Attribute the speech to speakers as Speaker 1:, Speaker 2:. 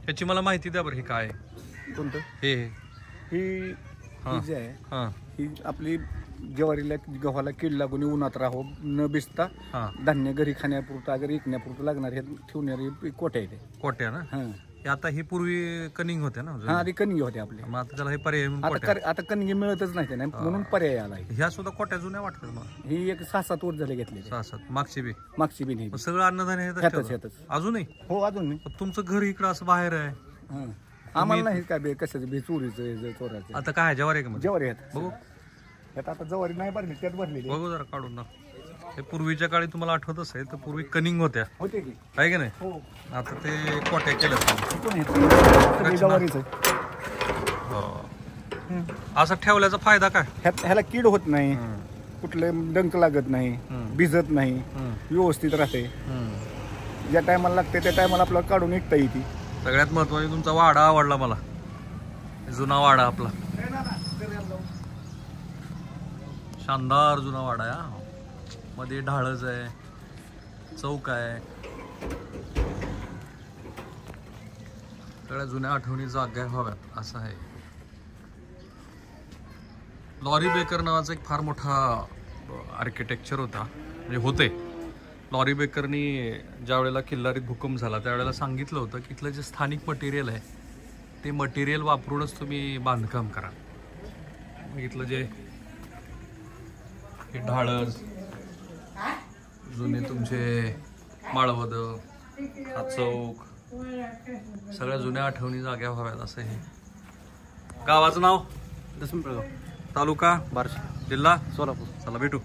Speaker 1: याची मला माहिती द्या बरं. हे काय आहे?
Speaker 2: कोणतं?
Speaker 1: हे
Speaker 2: ही जी आहे
Speaker 1: हां
Speaker 2: ही आपली ज्वारीला गव्हाला कीड लागून उन्हात राहो न भिजता
Speaker 1: हां
Speaker 2: धान्य घरी खाण्यापुरतं अगर विकण्यापुरतं लागणार हे ठेवणारी कोट्या आहे ते.
Speaker 1: कोट्या ना.
Speaker 2: हां
Speaker 1: हे आता ही पूर्वी कनिंग होते ना.
Speaker 2: हां आधी कणगी होते आपले.
Speaker 1: मग आता त्याला हे पर्याय म्हणून कोट्या.
Speaker 2: आता कणगी मिळतच नाही ते म्हणून पर्याय आला.
Speaker 1: ह्या सुद्धा कोट्या जुन्या वाटतात मला.
Speaker 2: ही एक 6-7 वर्ष झाले घेतले.
Speaker 1: 6-7 मागची बी.
Speaker 2: मागची बी नाही.
Speaker 1: मग सगळं अन्नधान्य
Speaker 2: ह्यातच
Speaker 1: अजूनही.
Speaker 2: हो अजून नाही.
Speaker 1: तुमचं घर इकडं असं बाहेर आहे.
Speaker 2: हां आम्हाला नाही काय बे कशाचं बे चोरीचं चोराचं.
Speaker 1: आता काय ज्वारी आहे का?
Speaker 2: ज्वारी आहेत
Speaker 1: बघू
Speaker 2: यात आता ज्वारी नाही भरली त्यात भरलेली
Speaker 1: बघू जरा काढून ना. हे पूर्वीच्या काळी तुम्हाला आठवत असेल तर पूर्वी कनिंग होत्या
Speaker 2: होते की.
Speaker 1: आहे की नाही.
Speaker 2: हो
Speaker 1: आता ते कोट्या केल्या.
Speaker 2: ज्वारीचं
Speaker 1: असं ठेवल्याचा फायदा काय?
Speaker 2: ह्याला कीड होत नाही, कुठले डंक लागत नाही, भिजत नाही, व्यवस्थित राहते. ज्या टायमाला लागते त्या टायमाला आपल्याला काढून विकता येते.
Speaker 1: सगळ्यात महत्वाचे तुमचा वाडा आवडला मला. जुना वाडा आपला शानदार जुना वाडा आहे. मध्ये ढाळच आहे, चौक आहे. सगळ्या जुन्या आठवणी जाग्या व्हाव्यात असं आहे. लॉरी बेकर नावाचा एक फार मोठा आर्किटेक्चर होता म्हणजे होते. लॉरी बेकरनी ज्या वेळेला किल्लारीत भूकंप झाला त्यावेळेला सांगितलं होतं की इथलं जे स्थानिक मटेरियल आहे ते मटेरियल वापरूनच तुम्ही बांधकाम करा. इथलं जे हे ढाळस जुने तुमचे माळवद हा चौक सगळ्या जुन्या आठवणी जाग्या व्हाव्यात असं हे. गावाचं नाव
Speaker 2: दसमी
Speaker 1: तालुका
Speaker 2: बार्शी
Speaker 1: जिल्हा
Speaker 2: सोलापूर.
Speaker 1: चला भेटू.